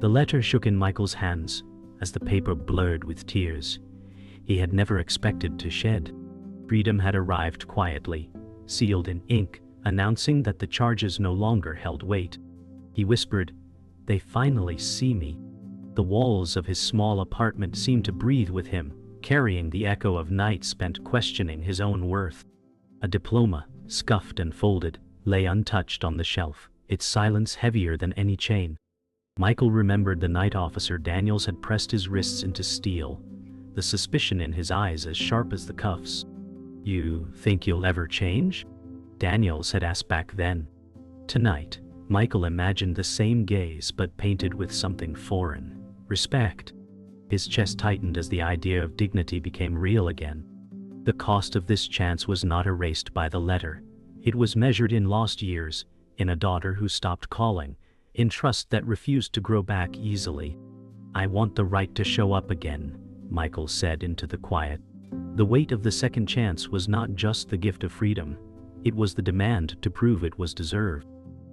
The letter shook in Michael's hands as the paper blurred with tears. He had never expected to shed. Freedom had arrived quietly, sealed in ink, announcing that the charges no longer held weight. He whispered, "They finally see me." The walls of his small apartment seemed to breathe with him, carrying the echo of nights spent questioning his own worth. A diploma, scuffed and folded, lay untouched on the shelf, its silence heavier than any chain. Michael remembered the night officer Daniels had pressed his wrists into steel, the suspicion in his eyes as sharp as the cuffs. "You think you'll ever change?" Daniels had asked back then. Tonight, Michael imagined the same gaze but painted with something foreign: respect. His chest tightened as the idea of dignity became real again. The cost of this chance was not erased by the letter. It was measured in lost years, in a daughter who stopped calling, in trust that refused to grow back easily. "I want the right to show up again," Michael said into the quiet. The weight of the second chance was not just the gift of freedom, it was the demand to prove it was deserved.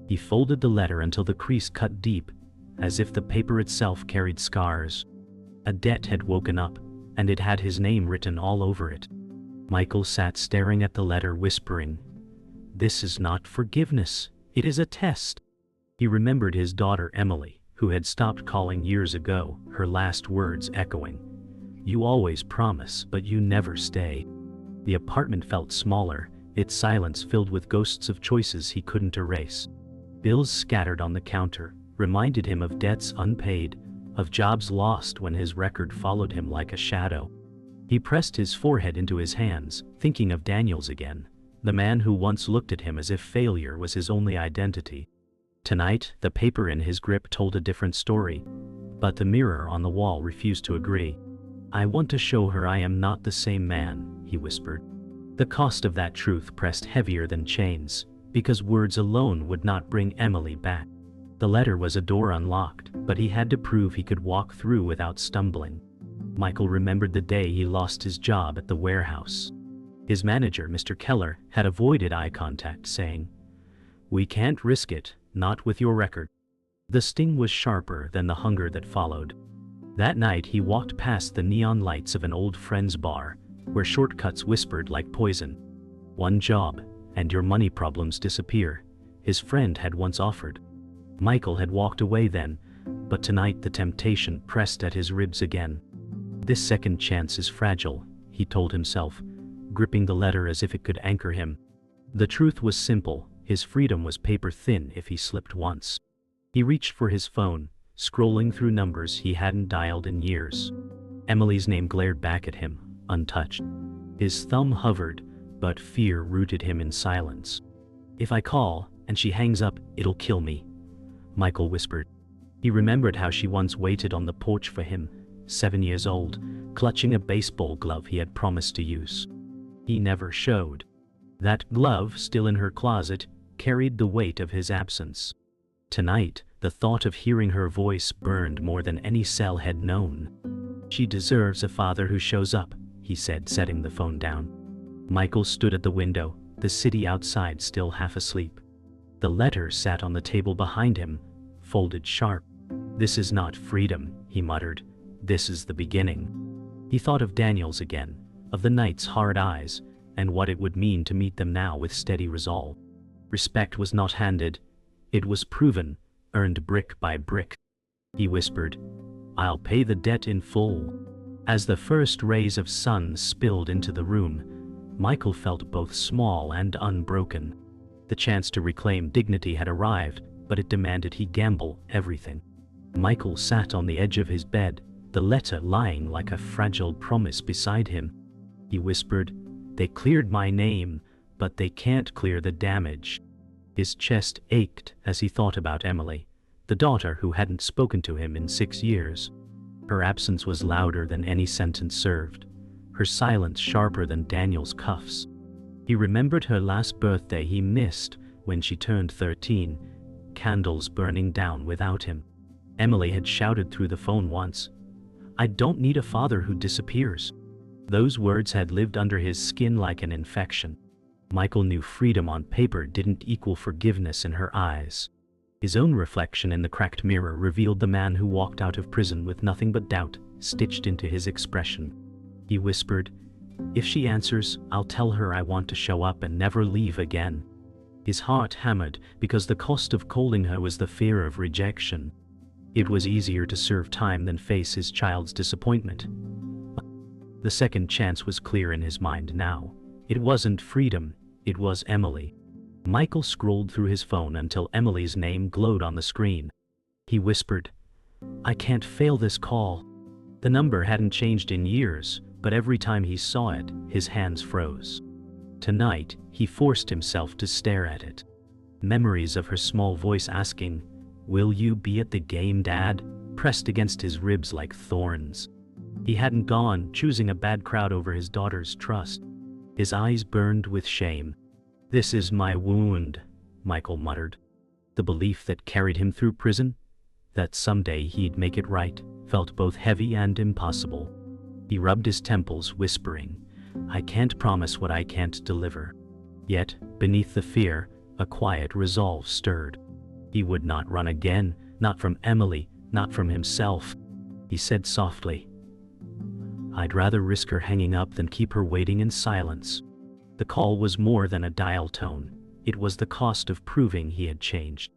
He folded the letter until the crease cut deep, as if the paper itself carried scars. A debt had woken up, and it had his name written all over it. Michael sat staring at the letter, whispering, "This is not forgiveness, it is a test." He remembered his daughter Emily, who had stopped calling years ago, her last words echoing, "You always promise, but you never stay." The apartment felt smaller, its silence filled with ghosts of choices he couldn't erase. Bills scattered on the counter reminded him of debts unpaid, of jobs lost when his record followed him like a shadow. He pressed his forehead into his hands, thinking of Daniels again, the man who once looked at him as if failure was his only identity. Tonight, the paper in his grip told a different story, but the mirror on the wall refused to agree. "I want to show her I am not the same man," he whispered. The cost of that truth pressed heavier than chains, because words alone would not bring Emily back. The letter was a door unlocked, but he had to prove he could walk through without stumbling. Michael remembered the day he lost his job at the warehouse. His manager, Mr. Keller, had avoided eye contact, saying, "We can't risk it, not with your record." The sting was sharper than the hunger that followed. That night he walked past the neon lights of an old friend's bar, where shortcuts whispered like poison. "One job, and your money problems disappear," his friend had once offered. Michael had walked away then, but tonight the temptation pressed at his ribs again. "This second chance is fragile," he told himself, gripping the letter as if it could anchor him. The truth was simple: his freedom was paper thin if he slipped once. He reached for his phone, scrolling through numbers he hadn't dialed in years. Emily's name glared back at him, untouched. His thumb hovered, but fear rooted him in silence. "If I call, and she hangs up, it'll kill me," Michael whispered. He remembered how she once waited on the porch for him, 7 years old, clutching a baseball glove he had promised to use. He never showed. That glove, still in her closet, carried the weight of his absence. Tonight, the thought of hearing her voice burned more than any cell had known. "She deserves a father who shows up," he said, setting the phone down. Michael stood at the window, the city outside still half asleep. The letter sat on the table behind him, folded sharp. "This is not freedom," he muttered. "This is the beginning." He thought of Daniels again, of the night's hard eyes, and what it would mean to meet them now with steady resolve. Respect was not handed, it was proven, earned brick by brick. He whispered, "I'll pay the debt in full." As the first rays of sun spilled into the room, Michael felt both small and unbroken. The chance to reclaim dignity had arrived, but it demanded he gamble everything. Michael sat on the edge of his bed, the letter lying like a fragile promise beside him. He whispered, "They cleared my name, but they can't clear the damage." His chest ached as he thought about Emily, the daughter who hadn't spoken to him in 6 years. Her absence was louder than any sentence served, her silence sharper than Daniel's cuffs. He remembered her last birthday he missed when she turned 13, candles burning down without him. Emily had shouted through the phone once, "I don't need a father who disappears." Those words had lived under his skin like an infection. Michael knew freedom on paper didn't equal forgiveness in her eyes. His own reflection in the cracked mirror revealed the man who walked out of prison with nothing but doubt stitched into his expression. He whispered, "If she answers, I'll tell her I want to show up and never leave again." His heart hammered because the cost of calling her was the fear of rejection. It was easier to serve time than face his child's disappointment. The second chance was clear in his mind now. It wasn't freedom, it was Emily. Michael scrolled through his phone until Emily's name glowed on the screen. He whispered, "I can't fail this call." The number hadn't changed in years, but every time he saw it, his hands froze. Tonight, he forced himself to stare at it. Memories of her small voice asking, "Will you be at the game, Dad?" pressed against his ribs like thorns. He hadn't gone, choosing a bad crowd over his daughter's trust. His eyes burned with shame. "This is my wound," Michael muttered. The belief that carried him through prison, that someday he'd make it right, felt both heavy and impossible. He rubbed his temples, whispering, "I can't promise what I can't deliver." Yet, beneath the fear, a quiet resolve stirred. He would not run again, not from Emily, not from himself. He said softly, "I'd rather risk her hanging up than keep her waiting in silence." The call was more than a dial tone. It was the cost of proving he had changed.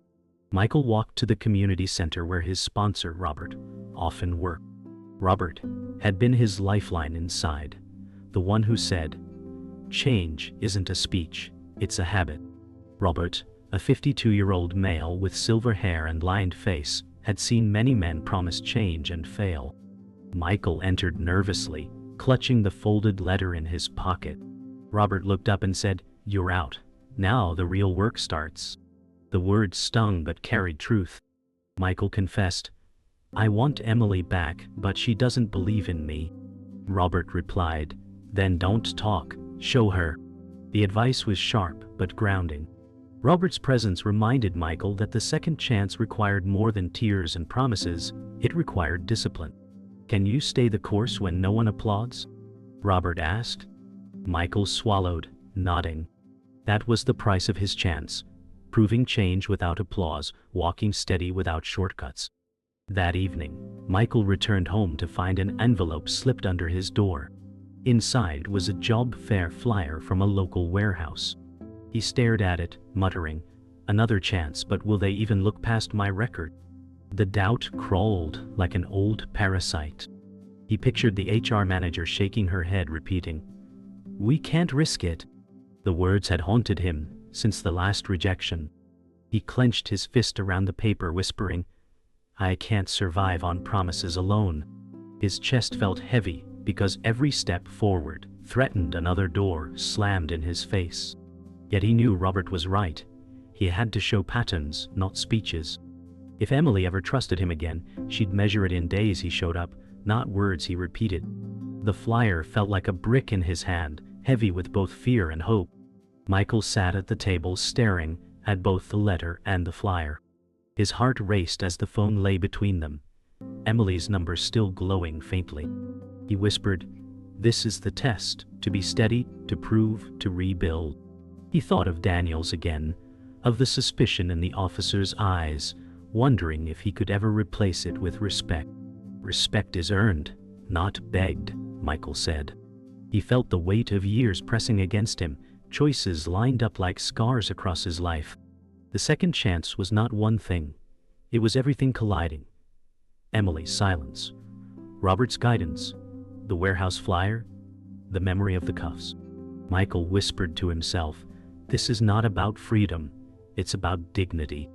Michael walked to the community center where his sponsor, Robert, often worked. Robert had been his lifeline inside, the one who said, "Change isn't a speech, it's a habit." Robert, a 52-year-old male with silver hair and lined face, had seen many men promise change and fail. Michael entered nervously, clutching the folded letter in his pocket. Robert looked up and said, "You're out. Now the real work starts." The words stung but carried truth. Michael confessed, "I want Emily back, but she doesn't believe in me." Robert replied, "Then don't talk, show her." The advice was sharp but grounding. Robert's presence reminded Michael that the second chance required more than tears and promises, it required discipline. "Can you stay the course when no one applauds?" Robert asked. Michael swallowed, nodding. That was the price of his chance, proving change without applause, walking steady without shortcuts. That evening, Michael returned home to find an envelope slipped under his door. Inside was a job fair flyer from a local warehouse. He stared at it, muttering, "Another chance, but will they even look past my record?" The doubt crawled like an old parasite. He pictured the HR manager shaking her head, repeating, "We can't risk it." The words had haunted him since the last rejection. He clenched his fist around the paper, whispering, "I can't survive on promises alone." His chest felt heavy because every step forward threatened another door slammed in his face. Yet he knew Robert was right. He had to show patterns, not speeches. If Emily ever trusted him again, she'd measure it in days he showed up, not words he repeated. The flyer felt like a brick in his hand, heavy with both fear and hope. Michael sat at the table staring at both the letter and the flyer. His heart raced as the phone lay between them, Emily's number still glowing faintly. He whispered, "This is the test, to be steady, to prove, to rebuild." He thought of Daniels again, of the suspicion in the officer's eyes, wondering if he could ever replace it with respect. "Respect is earned, not begged," Michael said. He felt the weight of years pressing against him, choices lined up like scars across his life. The second chance was not one thing. It was everything colliding. Emily's silence, Robert's guidance, the warehouse flyer, the memory of the cuffs. Michael whispered to himself, "This is not about freedom, it's about dignity."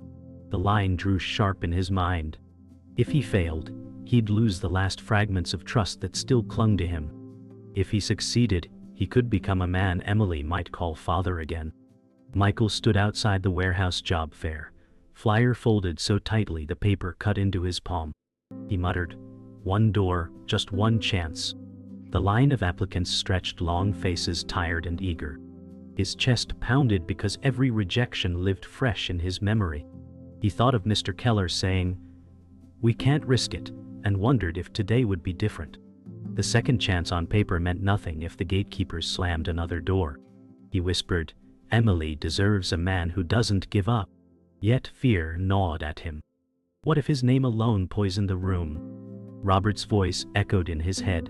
The line drew sharp in his mind. If he failed, he'd lose the last fragments of trust that still clung to him. If he succeeded, he could become a man Emily might call father again. Michael stood outside the warehouse job fair, flyer folded so tightly the paper cut into his palm. He muttered, "One door, just one chance." The line of applicants stretched long faces, tired and eager. His chest pounded because every rejection lived fresh in his memory. He thought of Mr. Keller saying, "We can't risk it," and wondered if today would be different. The second chance on paper meant nothing if the gatekeepers slammed another door. He whispered, "Emily deserves a man who doesn't give up." Yet fear gnawed at him. What if his name alone poisoned the room? Robert's voice echoed in his head.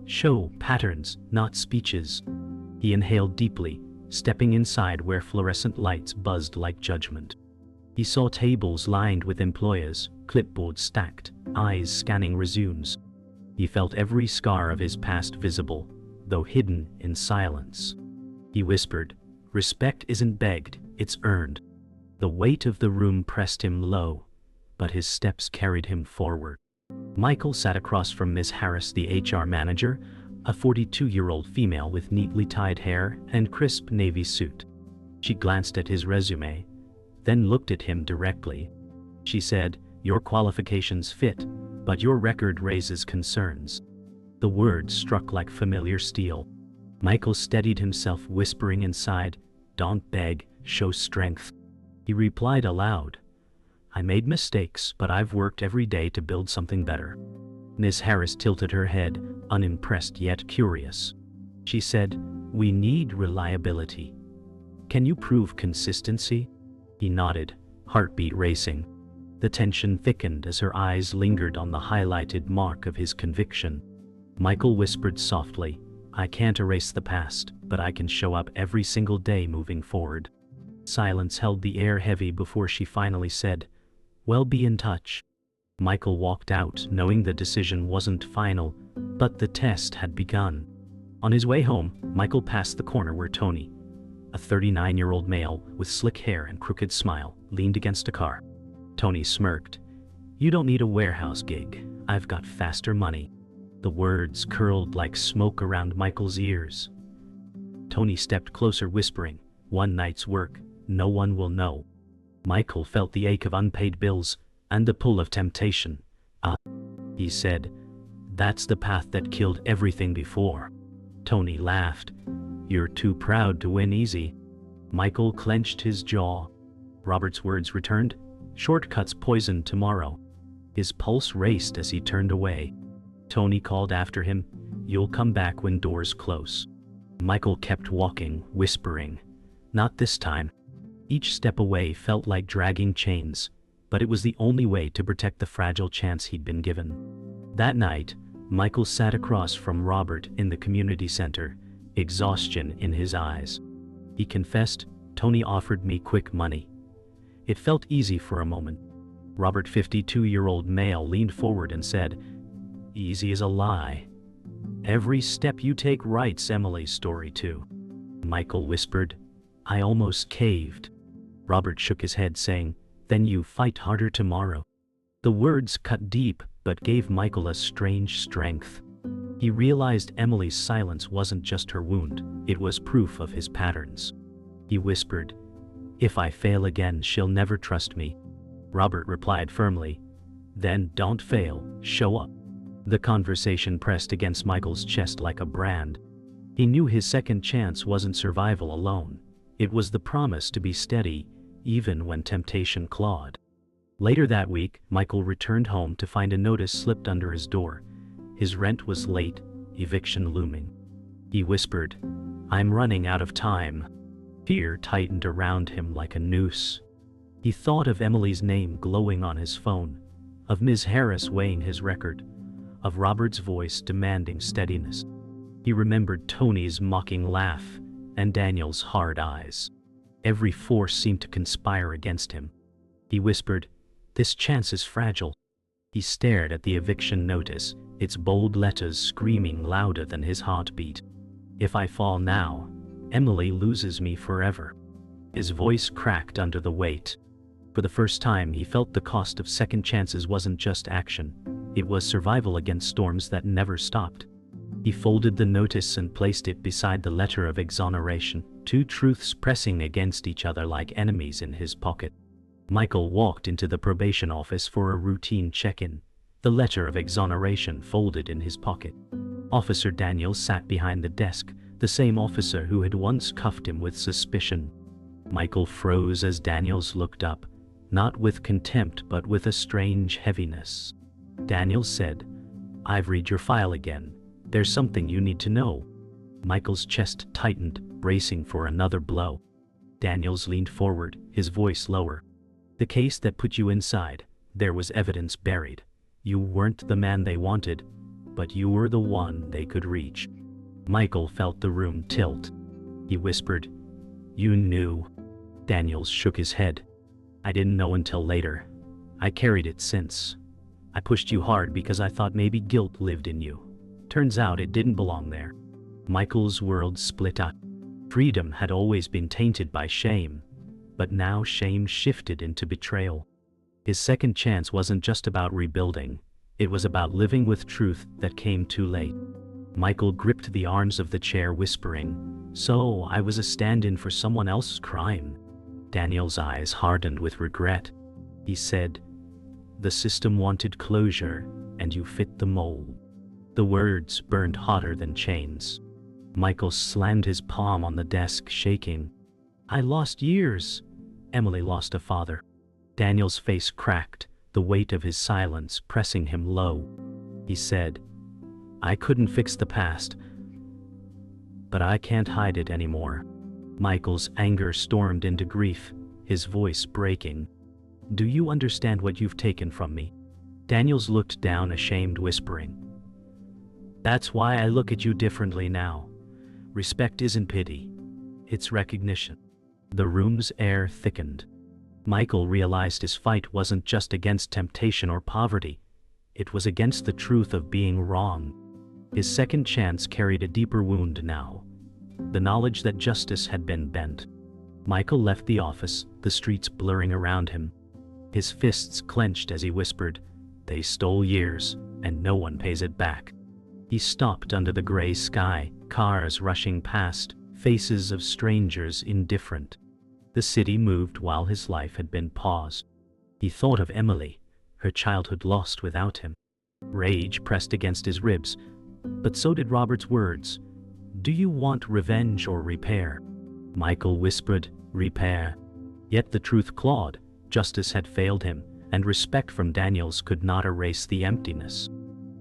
Show patterns, not speeches. He inhaled deeply, stepping inside where fluorescent lights buzzed like judgment. He saw tables lined with employers, clipboards stacked, eyes scanning resumes. He felt every scar of his past visible, though hidden in silence. He whispered, "Respect isn't begged, it's earned." The weight of the room pressed him low, but his steps carried him forward. Michael sat across from Ms. Harris, the HR manager, a 42-year-old female with neatly tied hair and crisp navy suit. She glanced at his resume, then looked at him directly. She said, "Your qualifications fit, but your record raises concerns." The words struck like familiar steel. Michael steadied himself, whispering inside, "Don't beg, show strength." He replied aloud, "I made mistakes, but I've worked every day to build something better." Ms. Harris tilted her head, unimpressed yet curious. She said, "We need reliability. Can you prove consistency?" He nodded, heartbeat racing. The tension thickened as her eyes lingered on the highlighted mark of his conviction. Michael whispered softly, "I can't erase the past, but I can show up every single day moving forward." Silence held the air heavy before she finally said, "Well, be in touch." Michael walked out, knowing the decision wasn't final, but the test had begun. On his way home, Michael passed the corner where Tony, a 39-year-old male with slick hair and crooked smile, leaned against a car. Tony smirked. "You don't need a warehouse gig. I've got faster money." The words curled like smoke around Michael's ears. Tony stepped closer, whispering, "One night's work, no one will know." Michael felt the ache of unpaid bills and the pull of temptation. He said, "That's the path that killed everything before." Tony laughed. "You're too proud to win easy." Michael clenched his jaw. Robert's words returned, "Shortcuts poison tomorrow." His pulse raced as he turned away. Tony called after him, "You'll come back when doors close." Michael kept walking, whispering, "Not this time." Each step away felt like dragging chains, but it was the only way to protect the fragile chance he'd been given. That night, Michael sat across from Robert in the community center, exhaustion in his eyes. He confessed, "Tony offered me quick money." It felt easy for a moment. Robert, 52-year-old male, leaned forward and said, "Easy is a lie. Every step you take writes Emily's story too." Michael whispered, "I almost caved." Robert shook his head, saying, "Then you fight harder tomorrow." The words cut deep, but gave Michael a strange strength. He realized Emily's silence wasn't just her wound, it was proof of his patterns. He whispered, "If I fail again, she'll never trust me." Robert replied firmly, "Then don't fail, show up." The conversation pressed against Michael's chest like a brand. He knew his second chance wasn't survival alone. It was the promise to be steady, even when temptation clawed. Later that week, Michael returned home to find a notice slipped under his door. His rent was late, eviction looming. He whispered, "I'm running out of time." Fear tightened around him like a noose. He thought of Emily's name glowing on his phone, of Ms. Harris weighing his record, of Robert's voice demanding steadiness. He remembered Tony's mocking laugh and Daniel's hard eyes. Every force seemed to conspire against him. He whispered, "This chance is fragile." He stared at the eviction notice, its bold letters screaming louder than his heartbeat. "If I fall now, Emily loses me forever." His voice cracked under the weight. For the first time, he felt the cost of second chances wasn't just action. It was survival against storms that never stopped. He folded the notice and placed it beside the letter of exoneration, two truths pressing against each other like enemies in his pocket. Michael walked into the probation office for a routine check-in, the letter of exoneration folded in his pocket. Officer Daniels sat behind the desk, the same officer who had once cuffed him with suspicion. Michael froze as Daniels looked up, not with contempt but with a strange heaviness. Daniels said, "I've read your file again. There's something you need to know." Michael's chest tightened, bracing for another blow. Daniels leaned forward, his voice lower. The case that put you inside, there was evidence buried. You weren't the man they wanted, but you were the one they could reach. Michael felt the room tilt. He whispered, "You knew." Daniels shook his head. "I didn't know until later. I carried it since. I pushed you hard because I thought maybe guilt lived in you. Turns out it didn't belong there." Michael's world split up. Freedom had always been tainted by shame, but now shame shifted into betrayal. His second chance wasn't just about rebuilding, it was about living with truth that came too late. Michael gripped the arms of the chair, whispering, "So I was a stand-in for someone else's crime." Daniel's eyes hardened with regret. He said, "The system wanted closure, and you fit the mold." The words burned hotter than chains. Michael slammed his palm on the desk, shaking. "I lost years. Emily lost a father." Daniel's face cracked, the weight of his silence pressing him low. He said, "I couldn't fix the past, but I can't hide it anymore." Michael's anger stormed into grief, his voice breaking. "Do you understand what you've taken from me?" Daniels looked down, ashamed, whispering, "That's why I look at you differently now. Respect isn't pity, it's recognition." The room's air thickened. Michael realized his fight wasn't just against temptation or poverty, it was against the truth of being wrong. His second chance carried a deeper wound now, the knowledge that justice had been bent. Michael left the office, the streets blurring around him. His fists clenched as he whispered, "They stole years, and no one pays it back." He stopped under the gray sky, cars rushing past, faces of strangers indifferent. The city moved while his life had been paused. He thought of Emily, her childhood lost without him. Rage pressed against his ribs, but so did Robert's words. "Do you want revenge or repair?" Michael whispered, "Repair." Yet the truth clawed. Justice had failed him, and respect from Daniels could not erase the emptiness.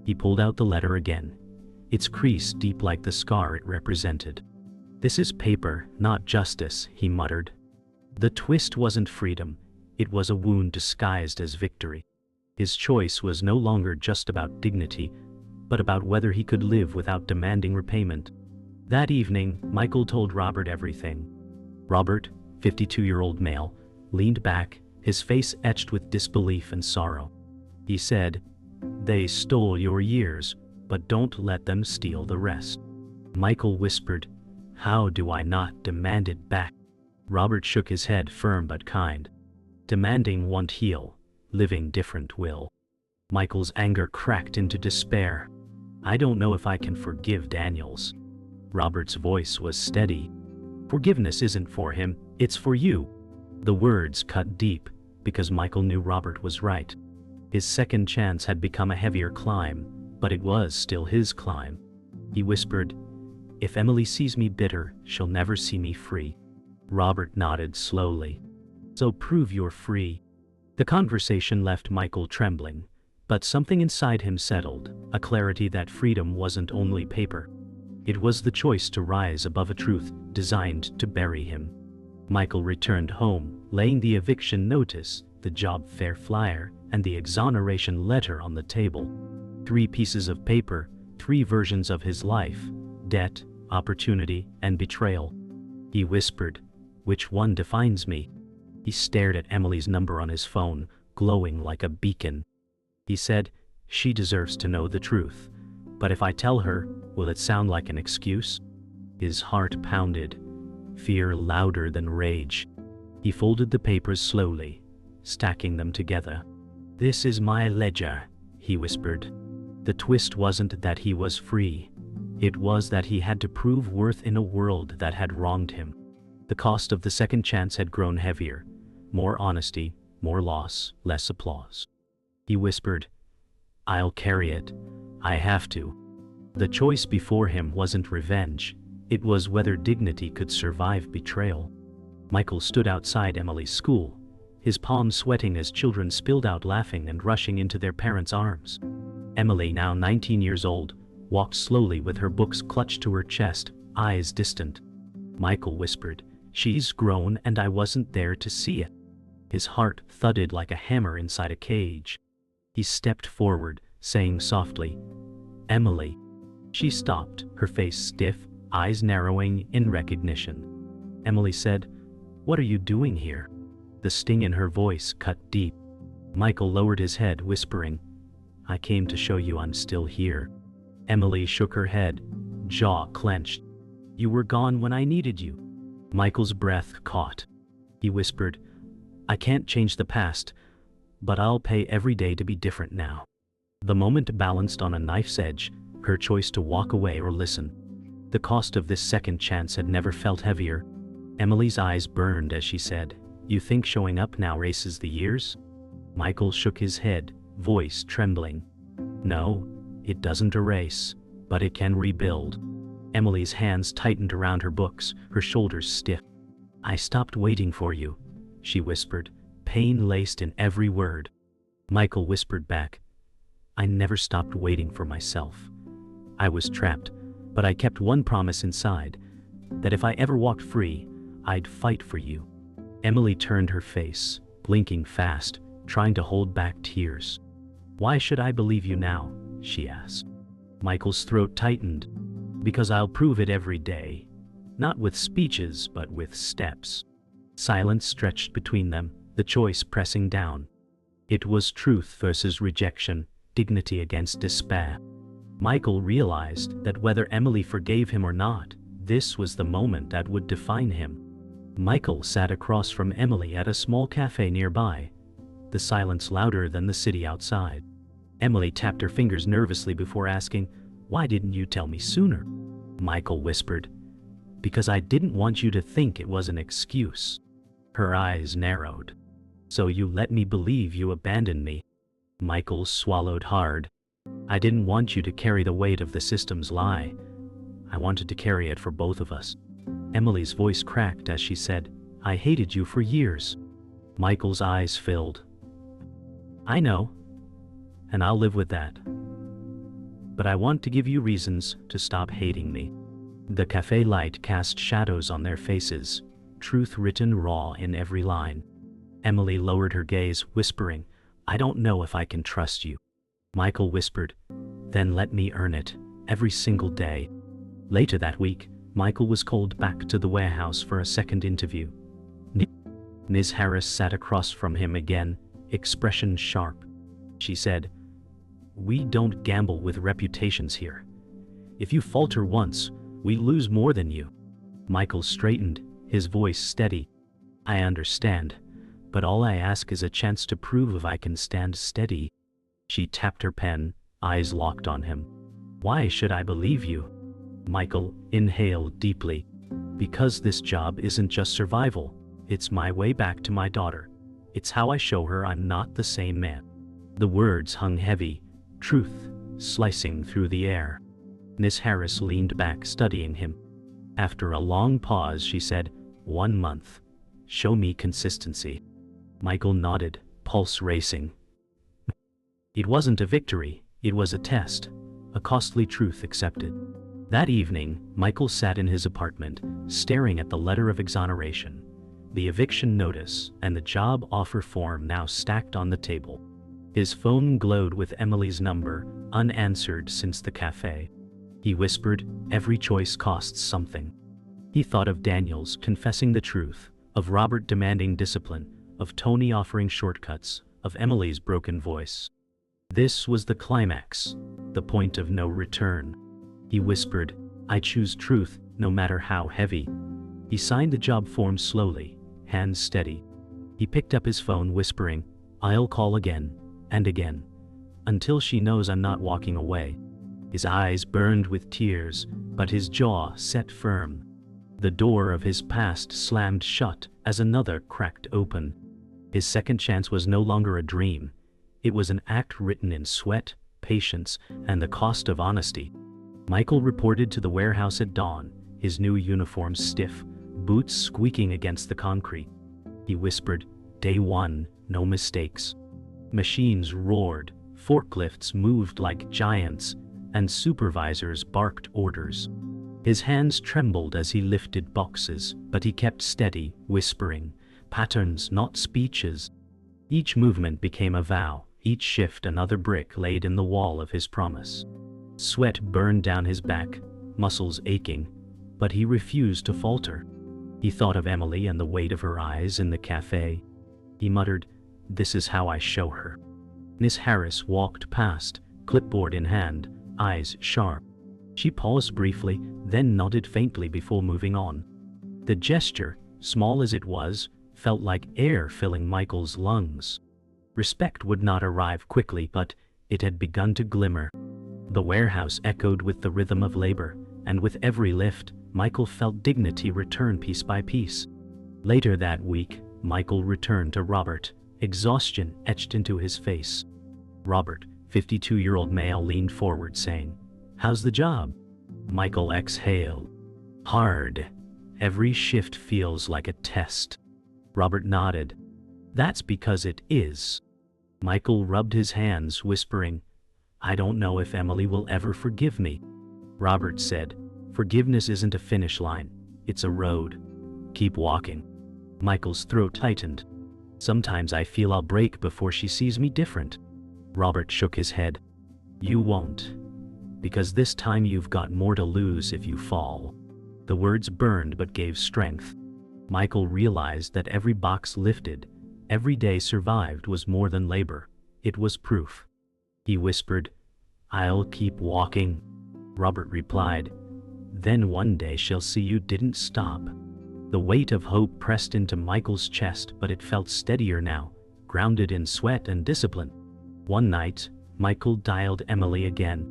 He pulled out the letter again, its crease deep like the scar it represented. "This is paper, not justice," he muttered. The twist wasn't freedom, it was a wound disguised as victory. His choice was no longer just about dignity, but about whether he could live without demanding repayment. That evening, Michael told Robert everything. Robert, 52-year-old male, leaned back, his face etched with disbelief and sorrow. He said, "They stole your years, but don't let them steal the rest." Michael whispered, "How do I not demand it back?" Robert shook his head, firm but kind. "Demanding won't heal, living different will." Michael's anger cracked into despair. "I don't know if I can forgive Daniels." Robert's voice was steady. "Forgiveness isn't for him, it's for you." The words cut deep, because Michael knew Robert was right. His second chance had become a heavier climb, but it was still his climb. He whispered, "If Emily sees me bitter, she'll never see me free." Robert nodded slowly. "So prove you're free." The conversation left Michael trembling, but something inside him settled, a clarity that freedom wasn't only paper. It was the choice to rise above a truth designed to bury him. Michael returned home, laying the eviction notice, the job fair flyer, and the exoneration letter on the table. 3 pieces of paper, 3 versions of his life: debt, opportunity, and betrayal. He whispered, "Which one defines me?" He stared at Emily's number on his phone, glowing like a beacon. He said, "She deserves to know the truth. But if I tell her, will it sound like an excuse?" His heart pounded, fear louder than rage. He folded the papers slowly, stacking them together. "This is my ledger," he whispered. The twist wasn't that he was free. It was that he had to prove worth in a world that had wronged him. The cost of the second chance had grown heavier. More honesty, more loss, less applause. He whispered, "I'll carry it. I have to." The choice before him wasn't revenge. It was whether dignity could survive betrayal. Michael stood outside Emily's school, his palms sweating as children spilled out laughing and rushing into their parents' arms. Emily, now 19 years old, walked slowly with her books clutched to her chest, eyes distant. Michael whispered, "She's grown and I wasn't there to see it." His heart thudded like a hammer inside a cage. He stepped forward, saying softly, "Emily." She stopped, her face stiff, eyes narrowing in recognition. Emily said, "What are you doing here?" The sting in her voice cut deep. Michael lowered his head, whispering, "I came to show you I'm still here." Emily shook her head, jaw clenched. "You were gone when I needed you." Michael's breath caught. He whispered, "I can't change the past, but I'll pay every day to be different now." The moment balanced on a knife's edge, her choice to walk away or listen. The cost of this second chance had never felt heavier. Emily's eyes burned as she said, "You think showing up now erases the years?" Michael shook his head, voice trembling. "No, it doesn't erase, but it can rebuild." Emily's hands tightened around her books, her shoulders stiff. "I stopped waiting for you," she whispered, pain laced in every word. Michael whispered back, "I never stopped waiting for myself. I was trapped, but I kept one promise inside, that if I ever walked free, I'd fight for you." Emily turned her face, blinking fast, trying to hold back tears. "Why should I believe you now?" she asked. Michael's throat tightened. "Because I'll prove it every day. Not with speeches, but with steps." Silence stretched between them, the choice pressing down. It was truth versus rejection, dignity against despair. Michael realized that whether Emily forgave him or not, this was the moment that would define him. Michael sat across from Emily at a small cafe nearby, the silence louder than the city outside. Emily tapped her fingers nervously before asking, "Why didn't you tell me sooner?" Michael whispered, "Because I didn't want you to think it was an excuse." Her eyes narrowed. "So you let me believe you abandoned me." Michael swallowed hard. "I didn't want you to carry the weight of the system's lie. I wanted to carry it for both of us." Emily's voice cracked as she said, "I hated you for years." Michael's eyes filled. "I know, and I'll live with that. But I want to give you reasons to stop hating me." The cafe light cast shadows on their faces, truth written raw in every line. Emily lowered her gaze, whispering, "I don't know if I can trust you." Michael whispered, "Then let me earn it, every single day." Later that week, Michael was called back to the warehouse for a second interview. Ms. Harris sat across from him again, expression sharp. She said, "We don't gamble with reputations here. If you falter once, we lose more than you." Michael straightened, his voice steady. "I understand, but all I ask is a chance to prove if I can stand steady." She tapped her pen, eyes locked on him. "Why should I believe you?" Michael inhaled deeply. "Because this job isn't just survival, it's my way back to my daughter. It's how I show her I'm not the same man." The words hung heavy, truth slicing through the air. Miss Harris leaned back, studying him. After a long pause, she said, "1 month. Show me consistency." Michael nodded, pulse racing. It wasn't a victory, it was a test, a costly truth accepted. That evening, Michael sat in his apartment, staring at the letter of exoneration, the eviction notice, and the job offer form now stacked on the table. His phone glowed with Emily's number, unanswered since the cafe. He whispered, "Every choice costs something." He thought of Daniel's confessing the truth, of Robert demanding discipline, of Tony offering shortcuts, of Emily's broken voice. This was the climax, the point of no return. He whispered, "I choose truth, no matter how heavy." He signed the job form slowly, hands steady. He picked up his phone, whispering, "I'll call again, and again, until she knows I'm not walking away." His eyes burned with tears, but his jaw set firm. The door of his past slammed shut as another cracked open. His second chance was no longer a dream. It was an act written in sweat, patience, and the cost of honesty. Michael reported to the warehouse at dawn, his new uniform stiff, boots squeaking against the concrete. He whispered, "Day 1, no mistakes." Machines roared, forklifts moved like giants, and supervisors barked orders. His hands trembled as he lifted boxes, but he kept steady, whispering, patterns, not speeches. Each movement became a vow, each shift another brick laid in the wall of his promise. Sweat burned down his back, muscles aching, but he refused to falter. He thought of Emily and the weight of her eyes in the cafe. He muttered, "This is how I show her." Miss Harris walked past, clipboard in hand, eyes sharp. She paused briefly, then nodded faintly before moving on. The gesture, small as it was, felt like air filling Michael's lungs. Respect would not arrive quickly, but it had begun to glimmer. The warehouse echoed with the rhythm of labor, and with every lift, Michael felt dignity return piece by piece. Later that week, Michael returned to Robert, exhaustion etched into his face. Robert, 52-year-old male, leaned forward saying, "How's the job?" Michael exhaled. "Hard. Every shift feels like a test." Robert nodded. "That's because it is." Michael rubbed his hands, whispering, "I don't know if Emily will ever forgive me." Robert said, "Forgiveness isn't a finish line, it's a road. Keep walking." Michael's throat tightened. "Sometimes I feel I'll break before she sees me different." Robert shook his head. "You won't. Because this time you've got more to lose if you fall." The words burned but gave strength. Michael realized that every box lifted, every day survived was more than labor. It was proof. He whispered, "I'll keep walking." Robert replied, "Then one day she'll see you didn't stop." The weight of hope pressed into Michael's chest, but it felt steadier now, grounded in sweat and discipline. One night, Michael dialed Emily again.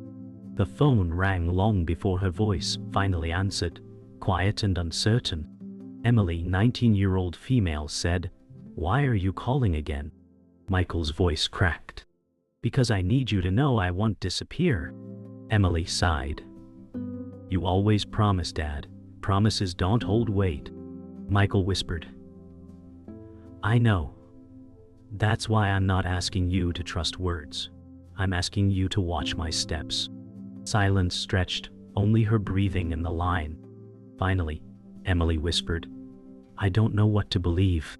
The phone rang long before her voice finally answered, quiet and uncertain. Emily, 19-year-old female, said, "Why are you calling again?" Michael's voice cracked. "Because I need you to know I won't disappear." Emily sighed. "You always promise, Dad. Promises don't hold weight." Michael whispered, "I know. That's why I'm not asking you to trust words. I'm asking you to watch my steps." Silence stretched, only her breathing in the line. Finally, Emily whispered, "I don't know what to believe."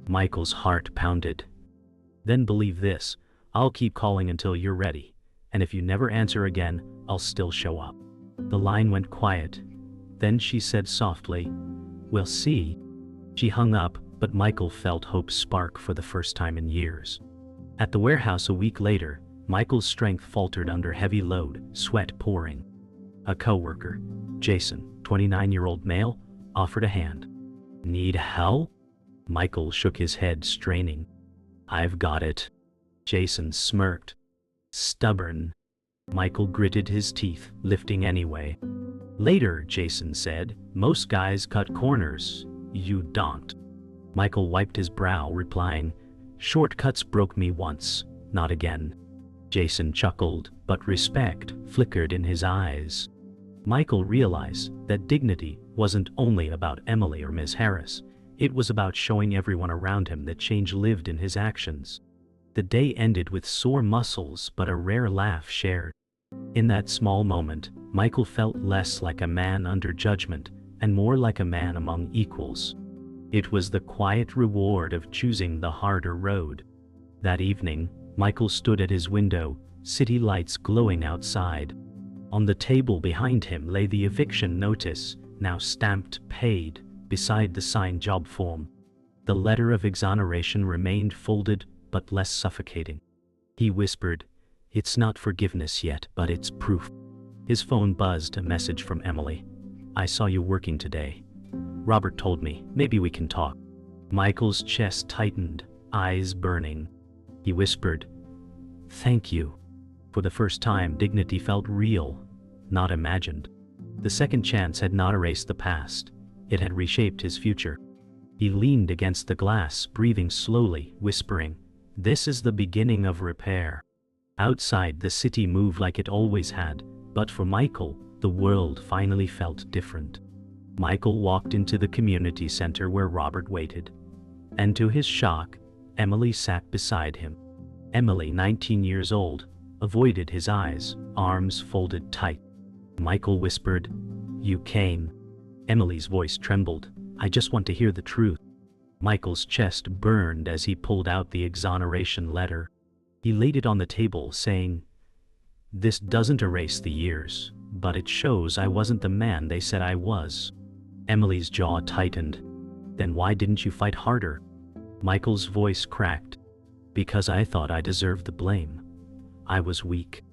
Michael's heart pounded. "Then believe this. I'll keep calling until you're ready. And if you never answer again, I'll still show up." The line went quiet. Then she said softly, "We'll see." She hung up, but Michael felt hope spark for the first time in years. At the warehouse a week later, Michael's strength faltered under heavy load, sweat pouring. A coworker, Jason, 29-year-old male, offered a hand. "Need help?" Michael shook his head, straining. "I've got it." Jason smirked. "Stubborn." Michael gritted his teeth, lifting anyway. Later, Jason said, "Most guys cut corners. You don't." Michael wiped his brow, replying, "Shortcuts broke me once, not again." Jason chuckled, but respect flickered in his eyes. Michael realized that dignity wasn't only about Emily or Miss Harris. It was about showing everyone around him that change lived in his actions. The day ended with sore muscles but a rare laugh shared. In that small moment, Michael felt less like a man under judgment and more like a man among equals. It was the quiet reward of choosing the harder road. That evening, Michael stood at his window, city lights glowing outside. On the table behind him lay the eviction notice, now stamped paid, beside the signed job form. The letter of exoneration remained folded, but less suffocating. He whispered, "It's not forgiveness yet, but it's proof." His phone buzzed, a message from Emily. "I saw you working today. Robert told me, maybe we can talk." Michael's chest tightened, eyes burning. He whispered, "Thank you." For the first time, dignity felt real, not imagined. The second chance had not erased the past. It had reshaped his future. He leaned against the glass, breathing slowly, whispering, "This is the beginning of repair." Outside, the city moved like it always had, but for Michael, the world finally felt different. Michael walked into the community center where Robert waited. And to his shock, Emily sat beside him. Emily, 19 years old, avoided his eyes, arms folded tight. Michael whispered, "You came." Emily's voice trembled. "I just want to hear the truth." Michael's chest burned as he pulled out the exoneration letter. He laid it on the table, saying, "This doesn't erase the years, but it shows I wasn't the man they said I was." Emily's jaw tightened. "Then why didn't you fight harder?" Michael's voice cracked. "Because I thought I deserved the blame. I was weak."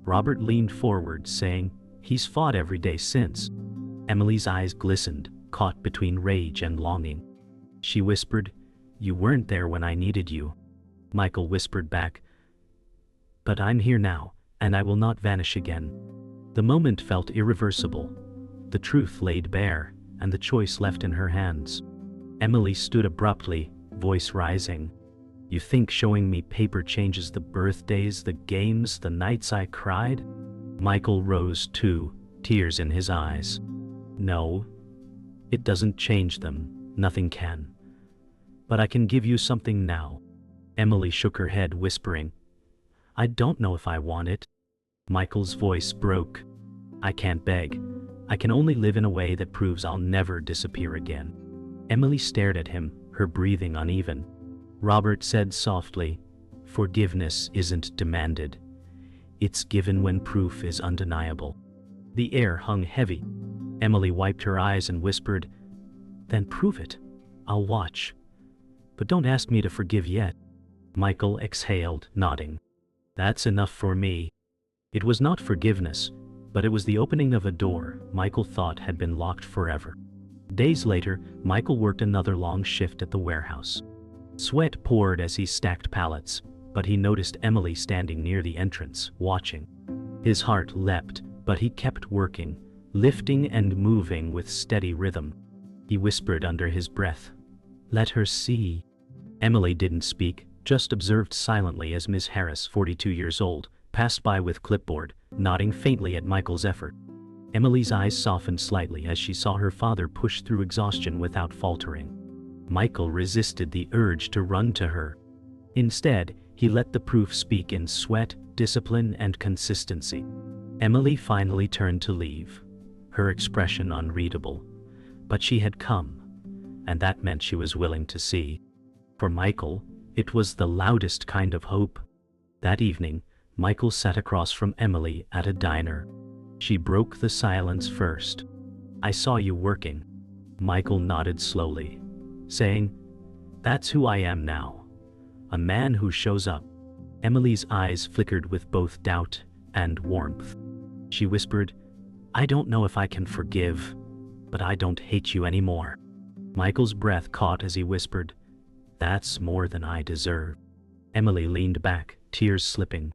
Robert leaned forward, saying, "He's fought every day since." Emily's eyes glistened, caught between rage and longing. She whispered, "You weren't there when I needed you." Michael whispered back, "But I'm here now, and I will not vanish again." The moment felt irreversible. The truth laid bare, and the choice left in her hands. Emily stood abruptly, voice rising. "You think showing me paper changes the birthdays, the games, the nights I cried?" Michael rose too, tears in his eyes. "No, it doesn't change them, nothing can. But I can give you something now." Emily shook her head, whispering, "I don't know if I want it." Michael's voice broke. "I can't beg. I can only live in a way that proves I'll never disappear again." Emily stared at him, her breathing uneven. Robert said softly, "Forgiveness isn't demanded. It's given when proof is undeniable." The air hung heavy. Emily wiped her eyes and whispered, "Then prove it. I'll watch. But don't ask me to forgive yet." Michael exhaled, nodding. "That's enough for me." It was not forgiveness, but it was the opening of a door Michael thought had been locked forever. Days later, Michael worked another long shift at the warehouse. Sweat poured as he stacked pallets, but he noticed Emily standing near the entrance, watching. His heart leapt, but he kept working, lifting and moving with steady rhythm. He whispered under his breath, "Let her see." Emily didn't speak, just observed silently as Miss Harris, 42 years old, passed by with clipboard, nodding faintly at Michael's effort. Emily's eyes softened slightly as she saw her father push through exhaustion without faltering. Michael resisted the urge to run to her. Instead, he let the proof speak in sweat, discipline, and consistency. Emily finally turned to leave, her expression unreadable. But she had come, and that meant she was willing to see. For Michael, it was the loudest kind of hope. That evening, Michael sat across from Emily at a diner. She broke the silence first. "I saw you working." Michael nodded slowly, saying, "That's who I am now. A man who shows up." Emily's eyes flickered with both doubt and warmth. She whispered, "I don't know if I can forgive, but I don't hate you anymore." Michael's breath caught as he whispered, "That's more than I deserve." Emily leaned back, tears slipping.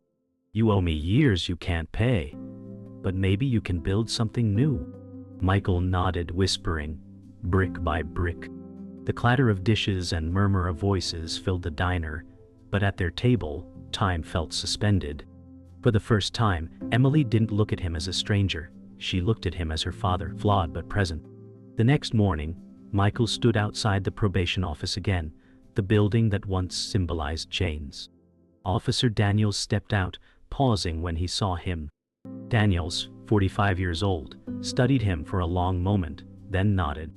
"You owe me years you can't pay, but maybe you can build something new." Michael nodded, whispering, "Brick by brick." The clatter of dishes and murmur of voices filled the diner, but at their table, time felt suspended. For the first time, Emily didn't look at him as a stranger. She looked at him as her father, flawed but present. The next morning, Michael stood outside the probation office again, the building that once symbolized chains. Officer Daniels stepped out, pausing when he saw him. Daniels, 45 years old, studied him for a long moment, then nodded.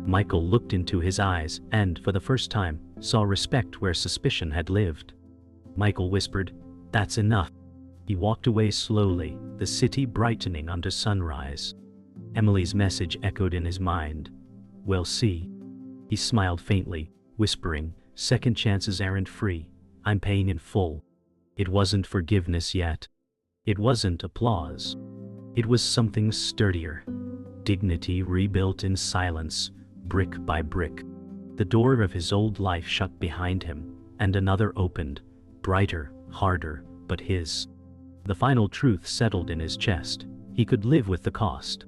Michael looked into his eyes and, for the first time, saw respect where suspicion had lived. Michael whispered, "That's enough." He walked away slowly, the city brightening under sunrise. Emily's message echoed in his mind. "We'll see." He smiled faintly, whispering, "Second chances aren't free. I'm paying in full." It wasn't forgiveness yet. It wasn't applause. It was something sturdier. Dignity rebuilt in silence, brick by brick. The door of his old life shut behind him, and another opened, brighter, harder, but his. The final truth settled in his chest. He could live with the cost.